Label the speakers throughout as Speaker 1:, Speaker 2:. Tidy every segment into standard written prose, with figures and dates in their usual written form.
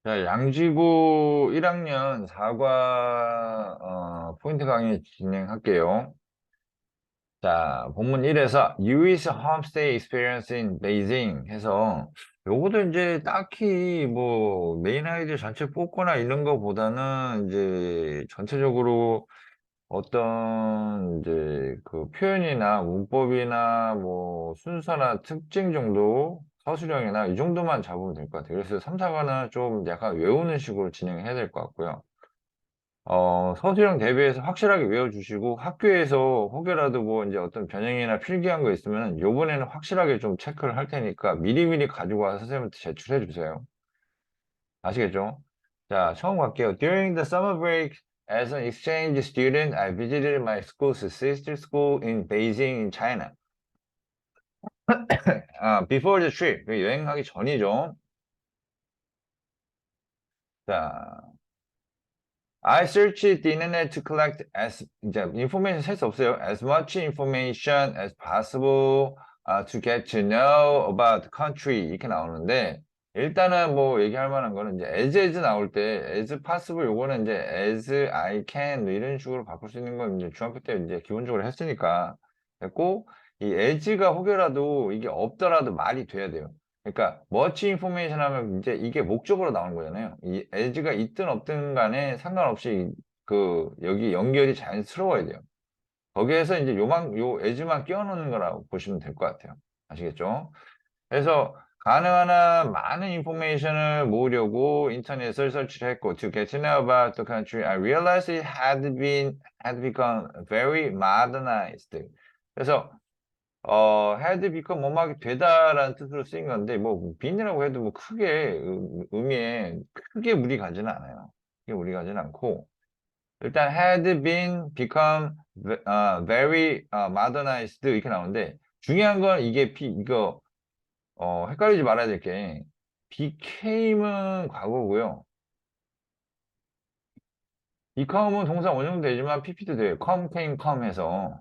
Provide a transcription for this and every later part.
Speaker 1: 자, 양지구 1학년 4과 포인트 강의 진행할게요. 자, 본문 1에서 U.S. Homestay Experience in Beijing 해서 요것도 이제 딱히 뭐 메인 아이디 전체 뽑거나 이런 거보다는 이제 전체적으로 어떤 이제 그 표현이나 문법이나 뭐 순서나 특징 정도 서술형이나 이 정도만 잡으면 될 것 같아요. 그래서 3, 4과는 좀 약간 외우는 식으로 진행해야 될 것 같고요. 서술형 대비해서 확실하게 외워주시고 학교에서 혹여라도 뭐 이제 어떤 변형이나 필기한 거 있으면 요번에는 확실하게 좀 체크를 할 테니까 미리미리 가지고 와서 선생님한테 제출해 주세요. 아시겠죠? 자, 처음 갈게요. During the summer break, as an exchange student, I visited my school's sister school in Beijing, in China. Before the trip, 여행하기 전이죠. 자, I searched the internet to collect as 이제 information 셀 수 없어요. As much information as possible to get to know about the country 이렇게 나오는데 일단은 뭐 얘기할 만한 거는 이제 as 나올 때 as possible 요거는 이제 as I can 뭐 이런 식으로 바꿀 수 있는 건 이제 중학교 때 이제 기본적으로 했으니까 됐고 이 as가 혹여라도 이게 없더라도 말이 돼야 돼요. 그러니까 much information 하면 이제 이게 목적으로 나오는 거잖아요. 이 as가 있든 없든 간에 상관없이 그 여기 연결이 자연스러워야 돼요. 거기에서 이제 요 as만 끼워넣는 거라고 보시면 될 것 같아요. 아시겠죠? 그래서 가능한 한 많은 인포메이션을 모으려고 인터넷을 설치를 했고 to get to know about the country, I realized it had become very modernized. 그래서 had become 뭐뭐하게 되다라는 뜻으로 쓰인 건데 뭐 bean이라고 해도 뭐 크게 의미에 크게 무리 가지는 않아요. 크게 무리 가지는 않고 일단 had been become very modernized 이렇게 나오는데 중요한 건 이게 이거 헷갈리지 말아야 될 게 became은 과거고요. become은 동사 원형도 되지만 pp도 돼요. come, came, come 해서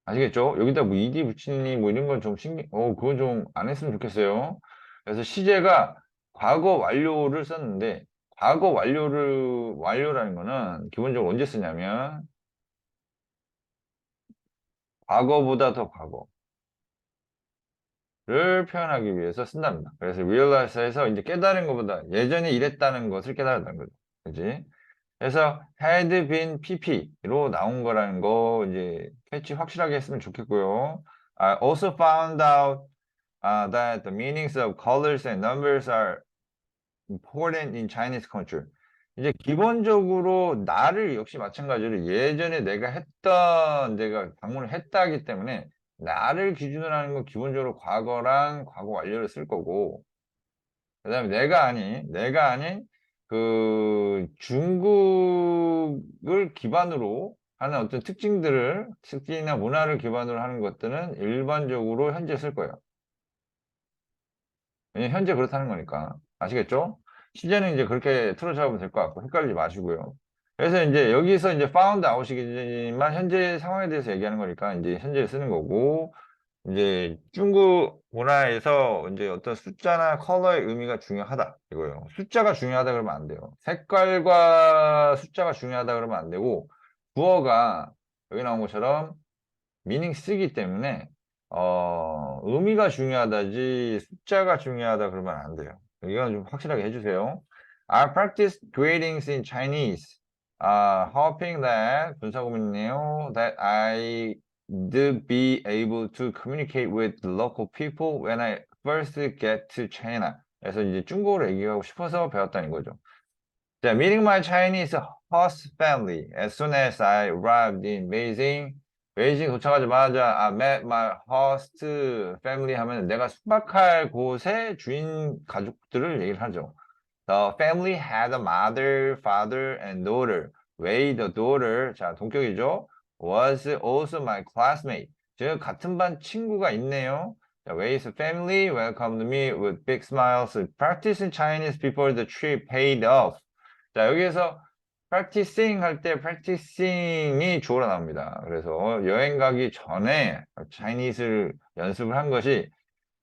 Speaker 1: 아시겠죠? 여기다 뭐 ed 붙이니 뭐 이런 건 좀 그건 좀 안 했으면 좋겠어요. 그래서 시제가 과거 완료를 썼는데 과거 완료라는 거는 기본적으로 언제 쓰냐면 과거보다 더 과거를 표현하기 위해서 쓴답니다. 그래서 realize에서 이제 깨달은 것보다 예전에 이랬다는 것을 깨달았다는 거죠. 그지? 그래서 had been pp로 나온 거라는 거 이제 캐치 확실하게 했으면 좋겠고요. I also found out that the meanings of colors and numbers are important in Chinese culture. 이제 기본적으로 나를 역시 마찬가지로 예전에 내가 방문을 했다기 때문에 나를 기준으로 하는 건 기본적으로 과거랑 과거 완료를 쓸 거고 그다음에 내가 아닌 그 중국을 기반으로 하는 어떤 특징이나 문화를 기반으로 하는 것들은 일반적으로 현재 쓸 거예요. 왜냐면 현재 그렇다는 거니까. 아시겠죠? 시제는 이제 그렇게 틀어 잡으면 될 것 같고, 헷갈리지 마시고요. 그래서 이제 여기서 이제 found out이지만 현재 상황에 대해서 얘기하는 거니까 이제 현재 쓰는 거고, 이제 중국 문화에서 이제 어떤 숫자나 컬러의 의미가 중요하다. 이거예요. 숫자가 중요하다 그러면 안 돼요. 색깔과 숫자가 중요하다 그러면 안 되고, 부어가 여기 나온 것처럼 미닝 쓰기 때문에 의미가 중요하다지 숫자가 중요하다 그러면 안 돼요. 이건 좀 확실하게 해주세요. I practice greetings in Chinese, hoping that 분사구문이네요. That I would be able to communicate with the local people when I first get to China. 그래서 이제 중국어를 얘기하고 싶어서 배웠다는 거죠. 자, meeting my Chinese host family as soon as I arrived in Beijing. 베이징 도착하자마자 I met my host family 하면 내가 숙박할 곳의 주인 가족들을 얘기를 하죠. The family had a mother, father, and daughter. Wei, the daughter, 자, 동격이죠. Was also my classmate. 즉, 같은 반 친구가 있네요. 자, Wei's family welcomed me with big smiles. Practicing Chinese before the trip paid off. 자, 여기에서 practicing 할 때 practicing이 주어로 나옵니다. 그래서 여행 가기 전에 Chinese를 연습을 한 것이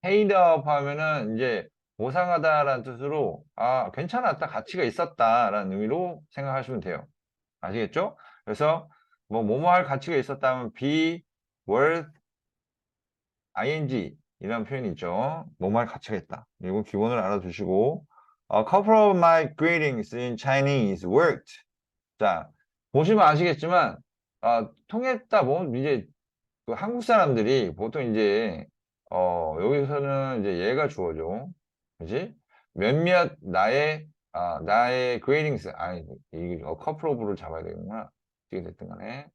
Speaker 1: paid off 하면은 이제 보상하다라는 뜻으로 아, 괜찮았다, 가치가 있었다라는 의미로 생각하시면 돼요. 아시겠죠? 그래서 뭐뭐 할 가치가 있었다면 be worth ing 이라는 표현이 있죠. 뭐뭐 할 가치가 있다. 이거 기본을 알아두시고 A couple of my greetings in Chinese worked. 자, 보시면 아시겠지만 통했다 뭐 이제 그 한국 사람들이 보통 이제 여기서는 이제 얘가 주어죠. 그지? 몇몇 나의 greetings 아니 이 couple of를 잡아야 되는구나. 어떻게 됐든 간에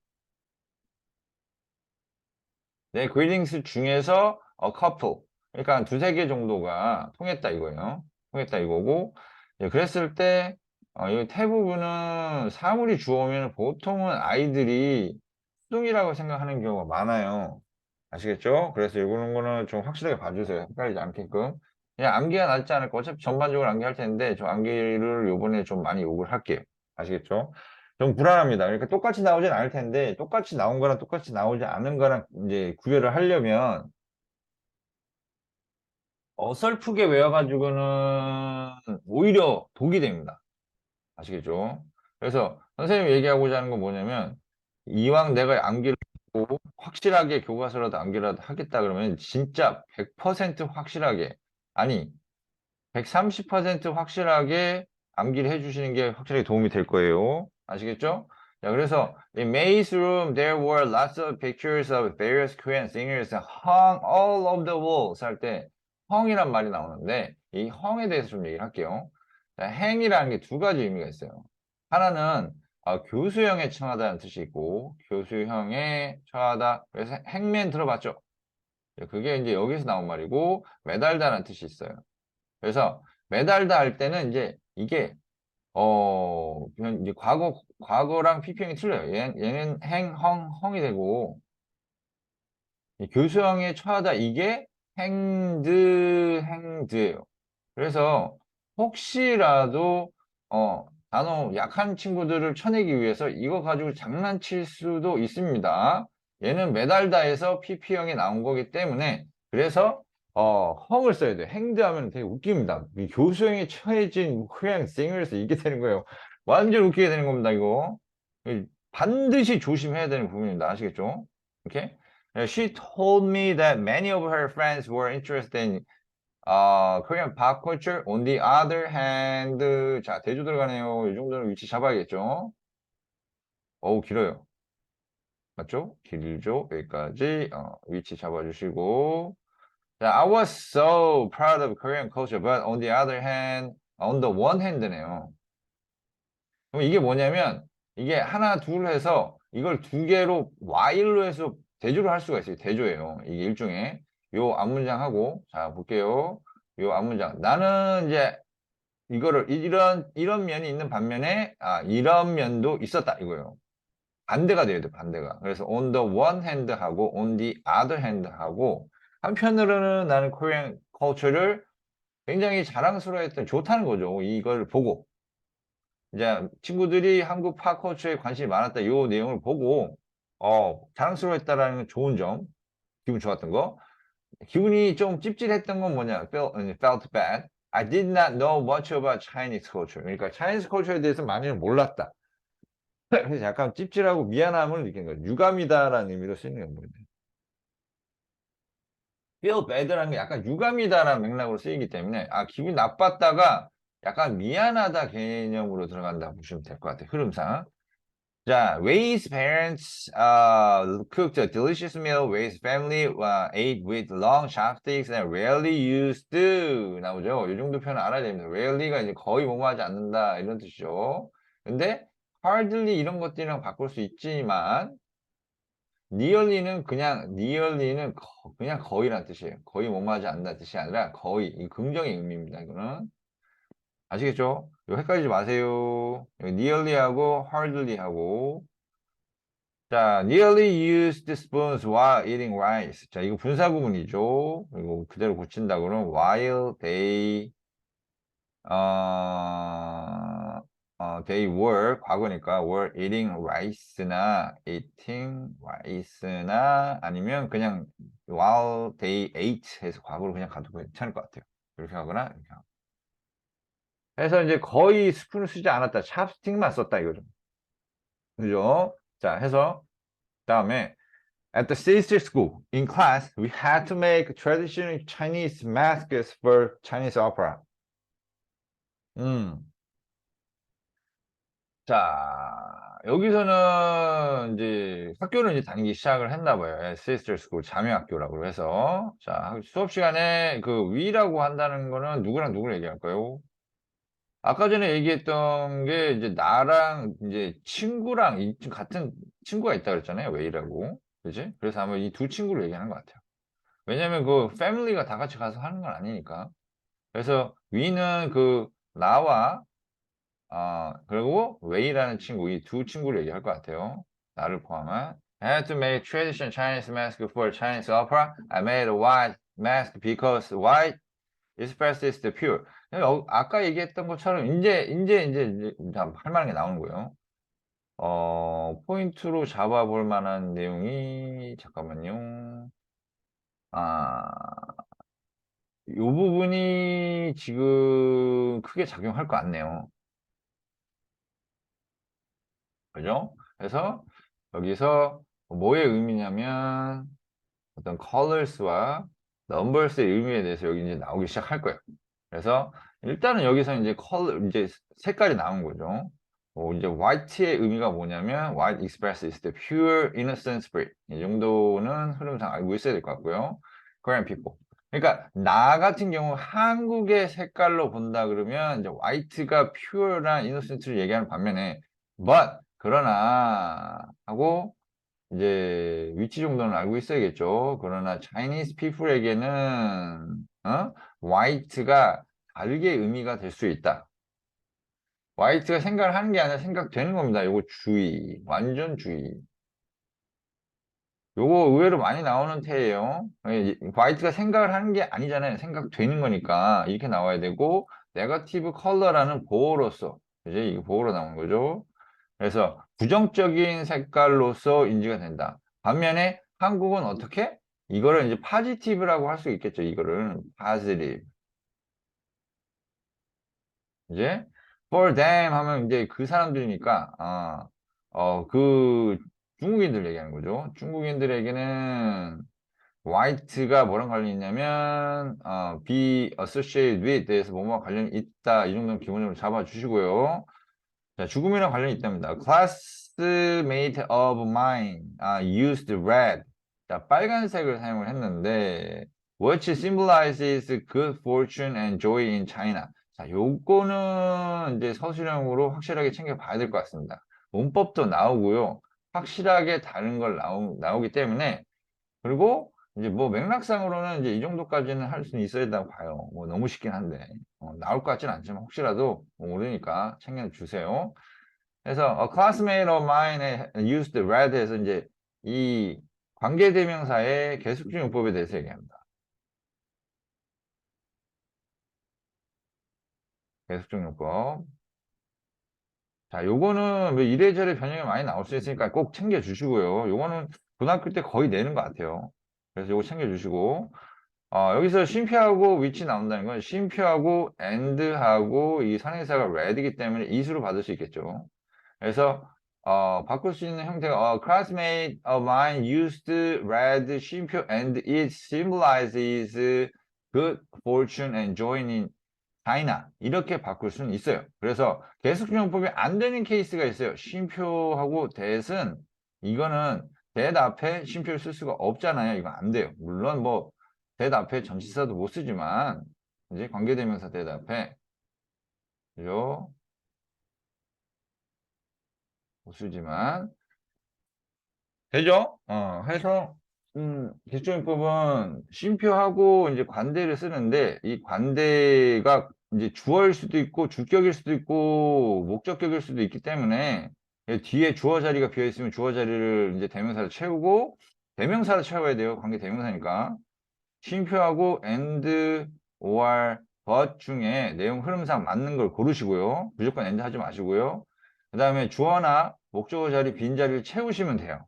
Speaker 1: 내 greetings중에서 a couple 그러니까 한 두세 개 정도가 통했다 이거예요. 통했다 이거고 그랬을 때 이 대부분은 사물이 주어오면 보통은 아이들이 수동이라고 생각하는 경우가 많아요. 아시겠죠? 그래서 이거는 거는 좀 확실하게 봐주세요. 헷갈리지 않게끔. 그냥 암기가 낫지 않을까. 어차피 전반적으로 암기할 텐데, 저 암기를 요번에 좀 많이 요구를 할게요. 아시겠죠? 좀 불안합니다. 그러니까 똑같이 나오진 않을 텐데, 똑같이 나온 거랑 똑같이 나오지 않은 거랑 이제 구별을 하려면, 어설프게 외워가지고는 오히려 독이 됩니다. 아시겠죠? 그래서 선생님이 얘기하고자 하는 건 뭐냐면, 이왕 내가 암기를 하고 확실하게 교과서라도 암기라도 하겠다 그러면 진짜 100% 확실하게, 아니, 130% 확실하게 암기를 해주시는 게 확실하게 도움이 될 거예요. 아시겠죠? 자, 그래서 in May's room there were lots of pictures of various Korean singers hung all over the walls 할 때 hung이란 말이 나오는데 이 hung에 대해서 좀 얘기를 할게요. 자, hang이라는 게 두 가지 의미가 있어요. 하나는 교수형에 처하다는 뜻이 있고 교수형에 처하다. 그래서 hangman 들어봤죠? 그게 이제 여기서 나온 말이고 매달다는 뜻이 있어요. 그래서 매달다 할 때는 이제 이게 그냥 이제 과거랑 PP형이 틀려요. 얘는 헝이 되고 이 교수형에 처하다 이게 행드예요. 그래서 혹시라도 단어 약한 친구들을 쳐내기 위해서 이거 가지고 장난칠 수도 있습니다. 얘는 매달다에서 PP형이 나온 거기 때문에 그래서 헝을 써야 돼요. 행드하면 되게 웃깁니다. 이 교수형에 처해진 코리안 싱어에서 이게 되는 거예요. 완전 웃기게 되는 겁니다, 이거. 반드시 조심해야 되는 부분입니다. 아시겠죠? 이렇게. She told me that many of her friends were interested in Korean pop culture. On the other hand, 자, 대조 들어가네요. 이 정도는 위치 잡아야겠죠? 어우, 길어요. 맞죠? 길죠? 여기까지 위치 잡아주시고. 자, I was so proud of Korean culture, but on the other hand, on the one hand네요. 그럼 이게 뭐냐면, 이게 하나, 둘 해서 이걸 두 개로 while로 해서 대조를 할 수가 있어요. 대조예요. 이게 일종의. 요 앞문장하고, 자, 볼게요. 요 앞문장. 나는 이제 이거를 이런 면이 있는 반면에 이런 면도 있었다 이거예요. 반대가 돼야 돼 반대가. 그래서 on the one hand 하고 on the other hand 하고 한편으로는 나는 코리안 컬처를 굉장히 자랑스러워했던 좋다는 거죠. 이걸 보고 이제 친구들이 한국 팝 컬처에 관심이 많았다 이 내용을 보고 자랑스러워했다라는 좋은 점, 기분 좋았던 거. 기분이 좀 찝찝했던 건 뭐냐? felt bad. I did not know much about Chinese culture. 그러니까 Chinese culture에 대해서 많이는 몰랐다. 그래서 약간 찝찝하고 미안함을 느끼는 거예요. 유감이다라는 의미로 쓰이는 겁니다. feel bad라는 게 약간 유감이다라는 맥락으로 쓰이기 때문에 기분이 나빴다가 약간 미안하다 개념으로 들어간다 보시면 될 것 같아요. 흐름상. 자, Wei's parents cooked a delicious meal. Wei's family ate with long chopsticks and rarely used 나오죠. 이 정도 표현 알아야 됩니다. rarely가 이제 거의 뭐뭐 하지 않는다 이런 뜻이죠. 근데 hardly 이런 것들이랑 바꿀 수 있지만 nearly는 그냥 거의란 뜻이에요. 거의 뭐뭐 하지 않는다 뜻이 아니라 거의 이 긍정의 의미입니다. 이거는 아시겠죠? 이거 헷갈리지 마세요. nearly하고 hardly하고 자, nearly used spoons while eating rice. 자, 이거 분사 구문이죠. 이거 그대로 고친다 그러면 while they were 과거니까 were eating rice나 아니면 그냥 while they ate 해서 과거로 그냥 가도 괜찮을 것 같아요. 이렇게 하거나 이렇게 하고. 해서 이제 거의 스푼을 쓰지 않았다. 찹스틱만 썼다 이거죠. 그죠? 자, 해서 다음에 at the sister school in class we had to make traditional Chinese masks for Chinese opera. 음. 자, 여기서는 이제 학교를 이제 다니기 시작을 했나 봐요. sister school 자매 학교라고 해서. 자, 수업 시간에 그 we라고 한다는 거는 누구랑 누구를 얘기할까요? 아까 전에 얘기했던 게 이제 나랑 이제 친구랑 같은 친구가 있다 그랬잖아요. 왜이라고. 그지? 그래서 아마 이 두 친구를 얘기하는 것 같아요. 왜냐면 그 패밀리가 다 같이 가서 하는 건 아니니까. 그래서 위는 그 나와 그리고 웨이라는 친구 이 두 친구를 얘기할 것 같아요. 나를 포함한. I had to make traditional Chinese mask for Chinese opera. I made a white mask because white expresses the pure. 아까 얘기했던 것처럼 이제 할 만한 게 나오는 거예요. 포인트로 잡아볼 만한 내용이 잠깐만요. 아, 요 부분이 지금 크게 작용할 것 같네요. 그죠? 그래서 여기서 뭐의 의미냐면 어떤 colors와 numbers의 의미에 대해서 여기 이제 나오기 시작할 거예요. 그래서 일단은 여기서 이제 이제 색깔이 나온 거죠. 이제 white의 의미가 뭐냐면 white expresses the pure innocent spirit. 이 정도는 흐름상 알고 있어야 될 것 같고요. Korean people. 그러니까 나 같은 경우 한국의 색깔로 본다 그러면 이제 white가 pure한 innocent를 얘기하는 반면에 but 그러나 하고 이제 위치 정도는 알고 있어야겠죠. 그러나 Chinese people에게는 white가 다르게 의미가 될 수 있다. 화이트가 생각을 하는 게 아니라 생각되는 겁니다. 요거 주의, 완전 주의. 요거 의외로 많이 나오는 태예요. 화이트가 생각을 하는 게 아니잖아요. 생각되는 거니까 이렇게 나와야 되고 네거티브 컬러라는 보호로서 이제 이게 보호로 나오는 거죠. 그래서 부정적인 색깔로서 인지가 된다. 반면에 한국은 어떻게? 이거를 이제 파지티브라고 할 수 있겠죠. 이거를 positive. 이제 for them 하면 이제 그 사람들이니까 그 중국인들 얘기하는 거죠. 중국인들에게는 white가 뭐랑 관련이 있냐면 be associated with 에서 뭐뭐 관련이 있다. 이 정도는 기본적으로 잡아주시고요. 자, 죽음이랑 관련이 있답니다. Classmate of mine used red. 자, 빨간색을 사용을 했는데 which symbolizes good fortune and joy in China. 자, 요거는 이제 서술형으로 확실하게 챙겨봐야 될 것 같습니다. 문법도 나오고요. 확실하게 다른 걸 나오기 때문에 그리고 이제 뭐 맥락상으로는 이제 이 정도까지는 할 수는 있어야 된다고 봐요. 뭐 너무 쉽긴 한데 나올 것 같지는 않지만 혹시라도 모르니까 챙겨주세요. 그래서 a classmate of mine used red 해서 이제 이 관계대명사의 계속적 용법에 대해서 얘기합니다. 계속적 용법. 자, 요거는 뭐 이래저래 변형이 많이 나올 수 있으니까 꼭 챙겨주시고요. 요거는 고등학교 때 거의 내는 것 같아요. 그래서 요거 챙겨주시고 여기서 쉼표하고 위치 나온다는 건 쉼표하고 and하고 이 선행사가 red이기 때문에 이수로 받을 수 있겠죠. 그래서 바꿀 수 있는 형태가 classmate of mine used red 쉼표 and it symbolizes good fortune and joy in China 이렇게 바꿀 수는 있어요. 그래서 계속용법이 안 되는 케이스가 있어요. 쉼표하고 that은 이거는 that 앞에 쉼표를 쓸 수가 없잖아요. 이거 안 돼요. 물론 뭐 that 앞에 전치사도 못 쓰지만 이제 관계대명사 that 앞에 그죠? 못 쓰지만 되죠? 해서 기초용법은 쉼표하고 이제 관대를 쓰는데 이 관대가 이제 주어일 수도 있고 주격일 수도 있고 목적격일 수도 있기 때문에 뒤에 주어 자리가 비어 있으면 주어 자리를 이제 대명사로 채우고 대명사로 채워야 돼요. 관계 대명사니까 쉼표하고 and, or, but 중에 내용 흐름상 맞는 걸 고르시고요. 무조건 and 하지 마시고요. 그 다음에 주어나 목적어 자리 빈자리를 채우시면 돼요.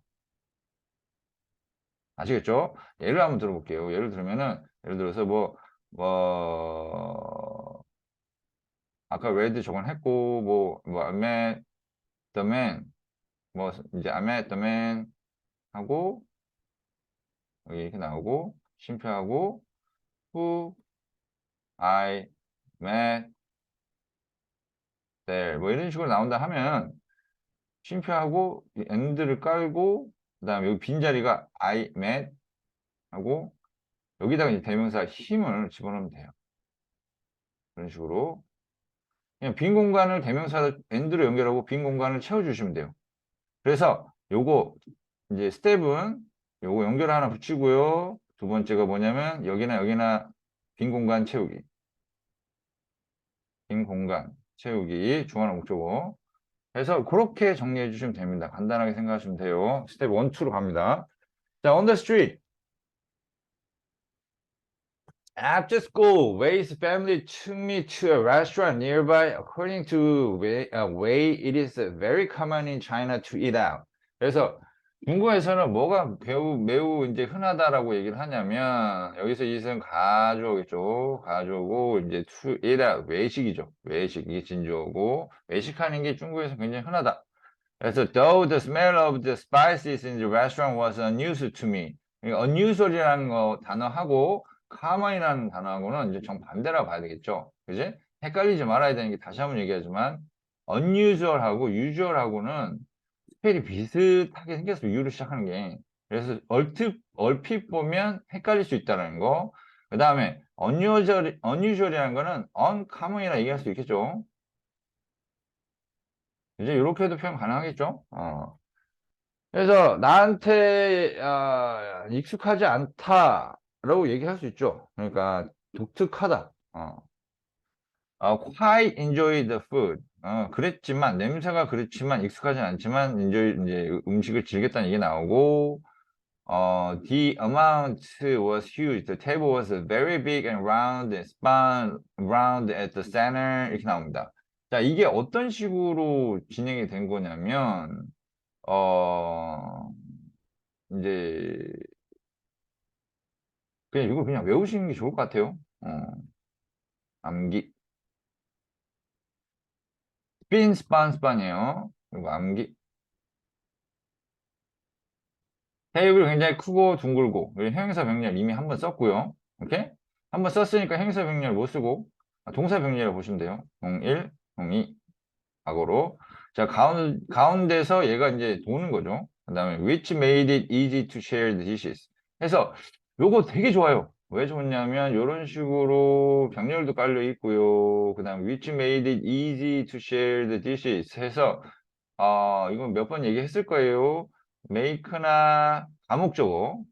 Speaker 1: 아시겠죠? 예를 한번 들어볼게요. 예를 들어서 뭐 뭐 아까 read 저건 했고 뭐 I met the man 뭐 이제 I met the man 하고 여기 이렇게 나오고 쉼표하고 who I met there 뭐 이런 식으로 나온다 하면 쉼표하고 and를 깔고 그다음에 여기 빈자리가 I met 하고 여기다가 이제 대명사 힘을 집어넣으면 돼요. 그런 식으로 그냥 빈 공간을 대명사 and로 연결하고 빈 공간을 채워주시면 돼요. 그래서 요거 이제 스텝은 요거 연결 하나 붙이고요. 두 번째가 뭐냐면 여기나 빈 공간 채우기. 빈 공간 채우기 주어나 목적어. 그래서 그렇게 정리해 주시면 됩니다. 간단하게 생각하시면 돼요. 스텝 1, 2로 갑니다. 자, on the street. After school, Wei's family took me to a restaurant nearby. According to Wei, it is very common in China to eat out. 그래서 중국에서는 뭐가 매우 이제 흔하다라고 얘기를 하냐면 여기서 이것은 가져오겠죠. 가져오고 이제 to eat out 외식이죠. 외식 이게 진주어고 외식하는 게 중국에서 굉장히 흔하다. 그래서 though the smell of the spices in the restaurant was unusual to me. 그러니까 unusual이라는 거 단어하고 common이라는 단어하고는 이제 정반대라고 봐야 되겠죠. 그지? 헷갈리지 말아야 되는 게 다시 한번 얘기하지만 unusual하고 usual하고는 스펠이 비슷하게 생겼어요. U로 시작하는 게. 그래서 얼핏 보면 헷갈릴 수 있다는 거. 그 다음에 unusual이라는 거는 uncommon이라 얘기할 수 있겠죠. 이제 이렇게 해도 표현 가능하겠죠. 그래서 나한테 익숙하지 않다라고 얘기할 수 있죠. 그러니까 독특하다. quite enjoy the food. 그랬지만 냄새가 그렇지만 익숙하진 않지만 enjoy 이제 음식을 즐겼다는 얘기 나오고 the amount was huge. The table was very big and round and spun round at the center 이렇게 나옵니다. 자, 이게 어떤 식으로 진행이 된 거냐면 어 이제 그냥 이거 그냥 외우시는 게 좋을 것 같아요. 암기. 스핀, 스판, 스판이에요. 그리고 암기. 테이블 굉장히 크고 둥글고. 그리고 형용사 병렬 이미 한번 썼고요. 오케이? 한번 썼으니까 형용사 병렬 못 쓰고 동사 병렬을 보시면 돼요. 01, 02, 과거로. 자, 가운데서 얘가 이제 도는 거죠. 그 다음에 which made it easy to share the dishes. 해서 요거 되게 좋아요. 왜 좋냐면 이런 식으로 병렬도 깔려 있고요. 그 다음에 which made it easy to share the dishes 해서 이건 몇 번 얘기했을 거예요. make나 다목적어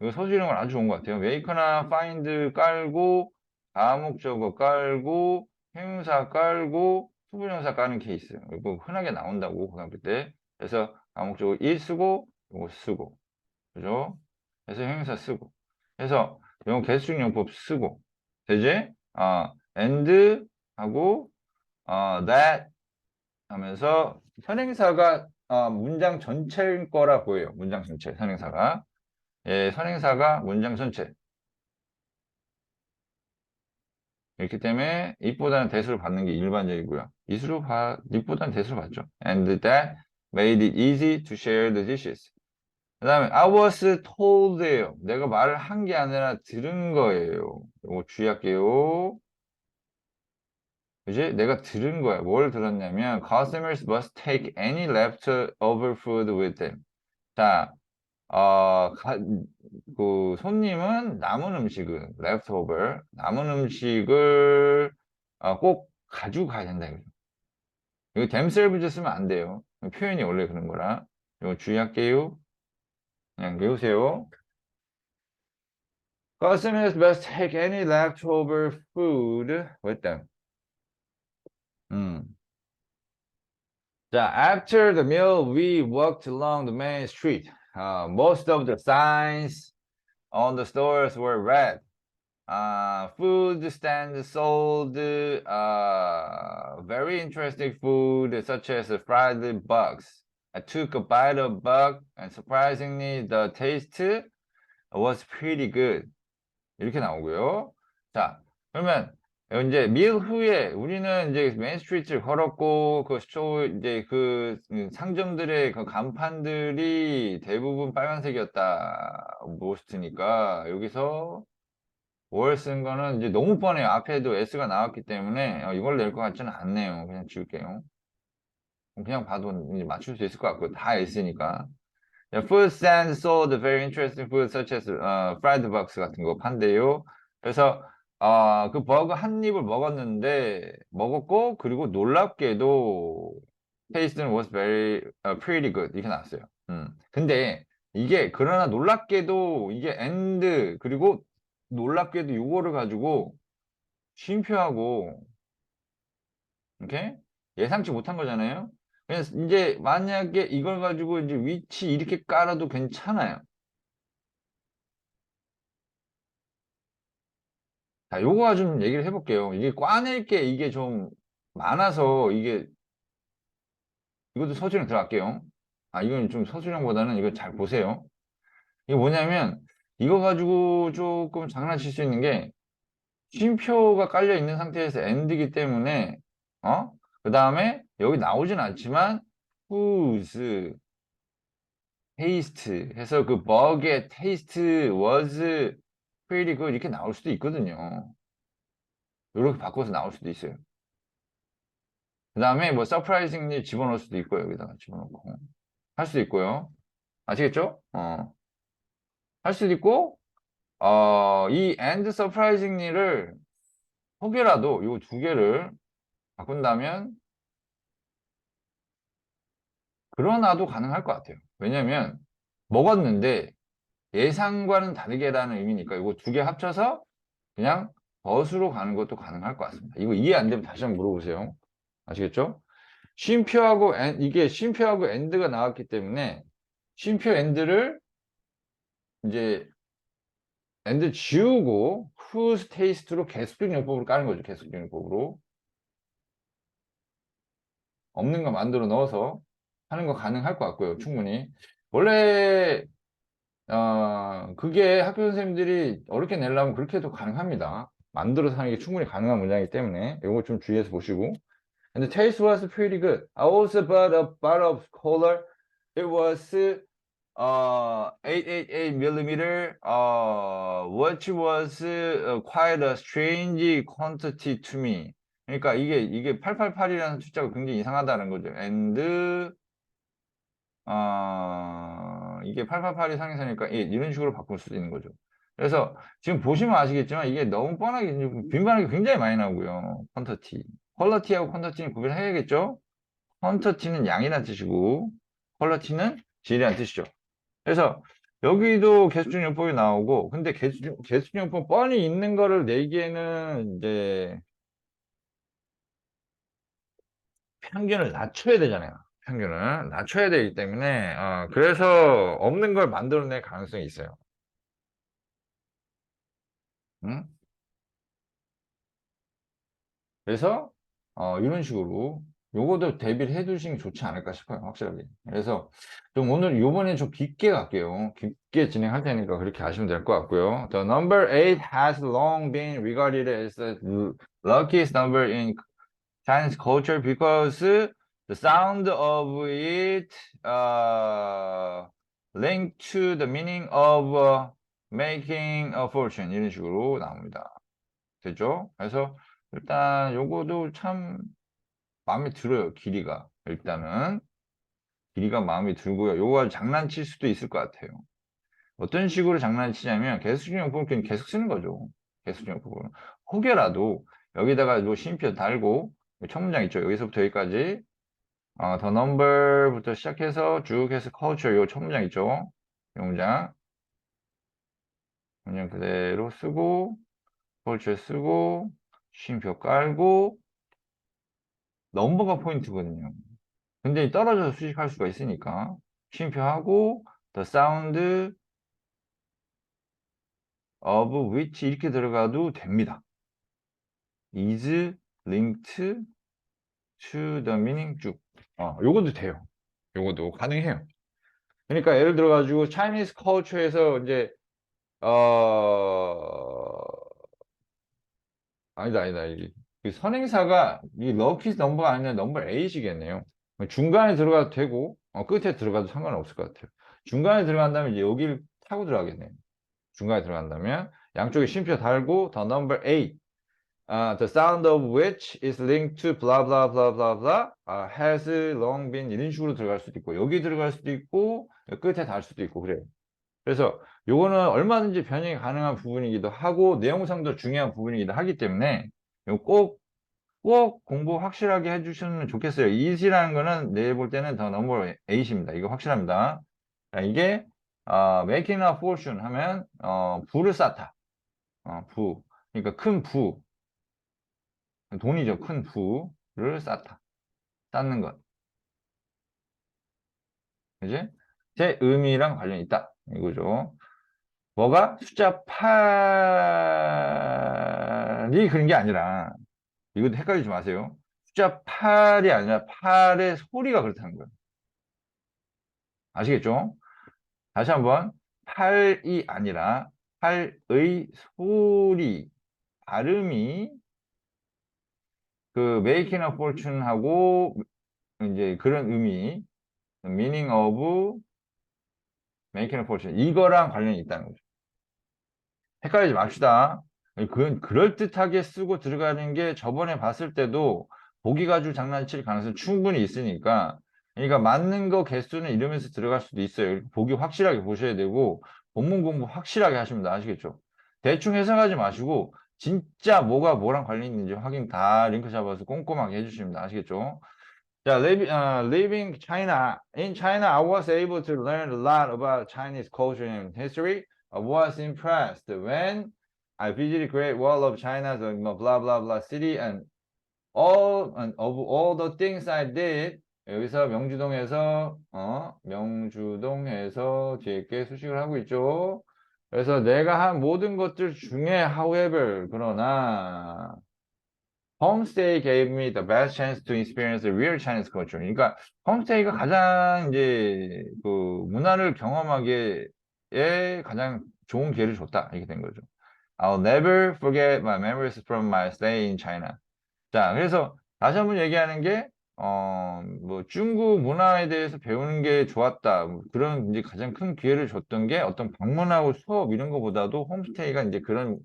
Speaker 1: 이거 서술형은 아주 좋은 것 같아요. make나 find 깔고 다목적어 깔고 형용사 깔고 수분형사 까는 케이스 이거 흔하게 나온다고 고등학교 때 그래서 다목적어 이 쓰고 이거 쓰고 그죠? 그래서 형용사 쓰고 그래서 이거 개수식용법 쓰고 되지? and 하고 that 하면서 선행사가 문장 전체일 거라 보여요. 문장 전체 선행사가 예, 선행사가 문장 전체 이렇기 때문에 it보다는 that을 받는 게 일반적이고요. it보다는 that을 받죠. And that made it easy to share the dishes. 그 다음에 I was told예요. 내가 말을 한 게 아니라 들은 거예요. 이거 주의할게요. 그지? 내가 들은 거야. 뭘 들었냐면 customers must take any leftover food with them. 자, 그 손님은 남은 음식을 leftover 남은 음식을 꼭 가지고 가야 된다 이거죠. 이거 themselves 쓰면 안 돼요. 표현이 원래 그런 거라. 이거 주의할게요. 그냥 외우세요. Customers must take any leftover food with them. 자, after the meal, we walked along the main street. Most of the signs on the stores were red. Food stands sold very interesting food such as fried bugs. I took a bite of bug and surprisingly the taste was pretty good. 이렇게 나오고요. 자, 그러면 이제 밀 후에 우리는 이제 메인 스트리트를 걸었고 그 스토어 이제 그 상점들의 그 간판들이 대부분 빨간색이었다. 모스트니까 여기서 월 쓴 거는 이제 너무 뻔해요. 앞에도 S가 나왔기 때문에 이걸 낼 것 같지는 않네요. 그냥 지울게요. 그냥 봐도 이제 맞출 수 있을 것 같고요. 다 S니까. Food stands sold very interesting food such as fried box 같은 거 판대요. 그래서 그 버거 한 입을 먹었고 그리고 놀랍게도 taste was very pretty good 이렇게 나왔어요. 근데 이게 그러나 놀랍게도 이게 and 그리고 놀랍게도 요거를 가지고 쉼표하고 이렇게 예상치 못한 거잖아요. 그래서 이제 만약에 이걸 가지고 이제 위치 이렇게 깔아도 괜찮아요. 자, 요거 좀 얘기를 해볼게요. 이게 꽈낼 게 이게 좀 많아서 이것도 서술형 들어갈게요. 이건 좀 서술형보다는 이거 잘 보세요. 이게 뭐냐면 이거 가지고 조금 장난칠 수 있는 게 쉼표가 깔려 있는 상태에서 end이기 때문에 그 다음에 여기 나오진 않지만 whose taste 해서 그 bug의 taste was pretty good 이렇게 나올 수도 있거든요. 이렇게 바꿔서 나올 수도 있어요. 그 다음에 뭐 surprisingly 집어넣을 수도 있고요. 여기다가 집어넣고 할 수도 있고요. 아시겠죠? 할 수도 있고 이 and surprisingly를 혹여라도 이 두 개를 바꾼다면 그러나도 가능할 것 같아요. 왜냐면 먹었는데 예상과는 다르게라는 의미니까 이거 두 개 합쳐서 그냥 벗으로 가는 것도 가능할 것 같습니다. 이거 이해 안 되면 다시 한번 물어보세요. 아시겠죠? 쉼표하고 이게 쉼표하고 end가 나왔기 때문에 쉼표 end를 이제 and 지우고 whose taste로 계속적 용법으로 까는 거죠. 계속적 용법으로. 없는 거 만들어 넣어서 하는 거 가능할 것 같고요. 충분히. 원래 그게 학교 선생님들이 어렵게 내려면 그렇게 해도 가능합니다. 만들어서 하는 게 충분히 가능한 문장이기 때문에 이거 좀 주의해서 보시고. And the taste was pretty good. I also bought a bottle of cola. It was 888 millimeter, which was quite a strange quantity to me. 그러니까 이게 888이라는 숫자가 굉장히 이상하다는 거죠. And 이게 888이 상해서니까 이런 식으로 바꿀 수도 있는 거죠. 그래서 지금 보시면 아시겠지만 이게 너무 뻔하게 빈번하게 굉장히 많이 나오고요. 퀀터티. 퀄러티하고 퀀터티는 구별해야겠죠? 퀀터티는 양이란 뜻이고 퀄러티는 질이란 뜻이죠. 그래서 여기도 개수증용법이 나오고 근데 개수증용법 뻔히 있는 거를 내기에는 이제 평균을 낮춰야 되잖아요. 평균을 낮춰야 되기 때문에 그래서 없는 걸 만들어낼 가능성이 있어요. 응? 그래서 이런 식으로 요거도 대비를 해 두시는 게 좋지 않을까 싶어요. 확실하게. 그래서 좀 오늘 요번에 좀 깊게 갈게요. 깊게 진행할 테니까 그렇게 하시면 될 것 같고요. The number 8 has long been regarded as the luckiest number in Chinese culture because the sound of it linked to the meaning of making a fortune 이런 식으로 나옵니다. 됐죠? 그래서 일단 요거도 참 마음에 들어요. 길이가 일단은 길이가 마음에 들고요. 요거 장난칠 수도 있을 것 같아요. 어떤 식으로 장난치냐면 개수증용법을 그냥 계속 쓰는 거죠. 개수증용법을 혹여라도 여기다가 요 쉼표 달고 첫 문장 있죠. 여기서부터 여기까지 더 넘버부터 시작해서 쭉 해서 culture 요 첫 문장 있죠. 요 문장 그대로 쓰고 culture 쓰고 쉼표 깔고 넘버가 포인트거든요. 근데 떨어져서 수식할 수가 있으니까 쉼표하고 the sound of which 이렇게 들어가도 됩니다. is linked to the meaning 쭉. 요것도 돼요. 요것도 가능해요. 그러니까 예를 들어 가지고 Chinese culture에서 이제 어, 아니다. 그 선행사가 이 럭키 넘버가 아니라 넘버 8이겠네요. 중간에 들어가도 되고, 끝에 들어가도 상관없을 것 같아요. 중간에 들어간다면 이제 여기를 타고 들어가겠네요. 중간에 들어간다면 양쪽에 쉼표 달고 the number 8 the sound of which is linked to blah blah blah blah blah has long been 이런 식으로 들어갈 수도 있고 여기 들어갈 수도 있고 끝에 달 수도 있고 그래요. 그래서 요거는 얼마든지 변형이 가능한 부분이기도 하고 내용상도 중요한 부분이기도 하기 때문에 꼭 공부 확실하게 해주시면 좋겠어요. 이시라는 거는 내가 볼 때는 더 넘버 8입니다. 이거 확실합니다. 자, 이게 making a fortune 하면 부를 쌓다. 부. 그러니까 큰 부. 돈이죠. 큰 부를 쌓다. 쌓는 것. 그지? 제 의미랑 관련이 있다. 이거죠. 뭐가? 숫자 8이 그런 게 아니라 이것도 헷갈리지 마세요. 숫자 8이 아니라 8의 소리가 그렇다는 거예요. 아시겠죠? 다시 한번 8이 아니라 8의 소리, 발음이 그 making a fortune하고 이제 그런 의미, meaning of making a fortune 이거랑 관련이 있다는 거죠. 헷갈리지 맙시다. 그건 그럴듯하게 쓰고 들어가는 게 저번에 봤을 때도 보기 가지고 장난칠 가능성이 충분히 있으니까 그러니까 맞는 거 개수는 이러면서 들어갈 수도 있어요. 보기 확실하게 보셔야 되고 본문 공부 확실하게 하시면 돼. 아시겠죠? 대충 해석하지 마시고 진짜 뭐가 뭐랑 관련 있는지 확인 다 링크 잡아서 꼼꼼하게 해주시면 돼. 아시겠죠? 자, living China. In China, I was able to learn a lot about Chinese culture and history. I was impressed when I visited Great Wall of China, the blah blah blah city, and of all the things I did. 여기서 명주동에서 뒤에 게 수식을 하고 있죠. 그래서 내가 한 모든 것들 중에, however, 그러나 홈스테이 gave me the best chance to experience the real Chinese culture. 그러니까 홈스테이가 가장 이제 그 문화를 경험하기에 가장 좋은 기회를 줬다. 이렇게 된 거죠. I'll never forget my memories from my stay in China. 자, 그래서 다시 한번 얘기하는 게, 뭐 중국 문화에 대해서 배우는 게 좋았다. 뭐 그런 이제 가장 큰 기회를 줬던 게 어떤 방문하고 수업 이런 거보다도 홈스테이가 이제 그런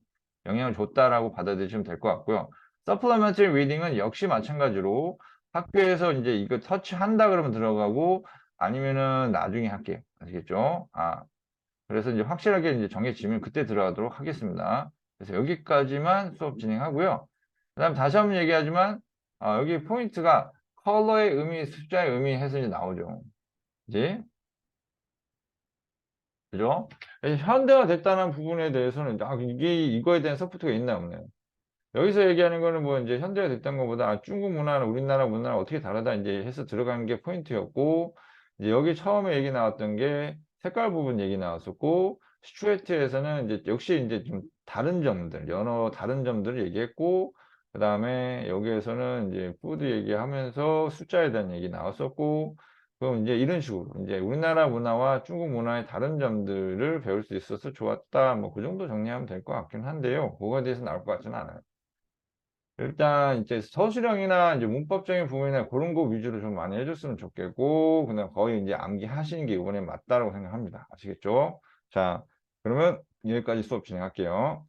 Speaker 1: 영향을 줬다라고 받아들이시면 될 것 같고요. 서플리멘터리 리딩은 역시 마찬가지로 학교에서 이제 이거 터치한다 그러면 들어가고 아니면은 나중에 할게요. 아시겠죠? 그래서 이제 확실하게 이제 정해지면 그때 들어가도록 하겠습니다. 그래서 여기까지만 수업 진행하고요. 그다음 다시 한번 얘기하지만 여기 포인트가 컬러의 의미, 숫자의 의미 해서 이제 나오죠. 이제 그죠? 그래서 현대화 됐다는 부분에 대해서는 이게 이거에 대한 서포트가 있나 없나요? 여기서 얘기하는 거는 뭐 이제 현대화 됐던 것보다 중국 문화는 우리나라 문화랑 어떻게 다르다 이제 해서 들어간 게 포인트였고 이제 여기 처음에 얘기 나왔던 게 색깔 부분 얘기 나왔었고 스튜어트에서는 이제 역시 이제 좀 다른 점들 여러 다른 점들을 얘기했고 그 다음에 여기에서는 이제 푸드 얘기하면서 숫자에 대한 얘기 나왔었고 그럼 이제 이런 식으로 이제 우리나라 문화와 중국 문화의 다른 점들을 배울 수 있어서 좋았다 뭐 그 정도 정리하면 될 것 같긴 한데요 그거에 대해서 나올 것 같지는 않아요. 일단 이제 서술형이나 이제 문법적인 부분이나 그런 거 위주로 좀 많이 해줬으면 좋겠고 그냥 거의 이제 암기하시는 게 이번에 맞다라고 생각합니다. 아시겠죠? 자, 그러면 여기까지 수업 진행할게요.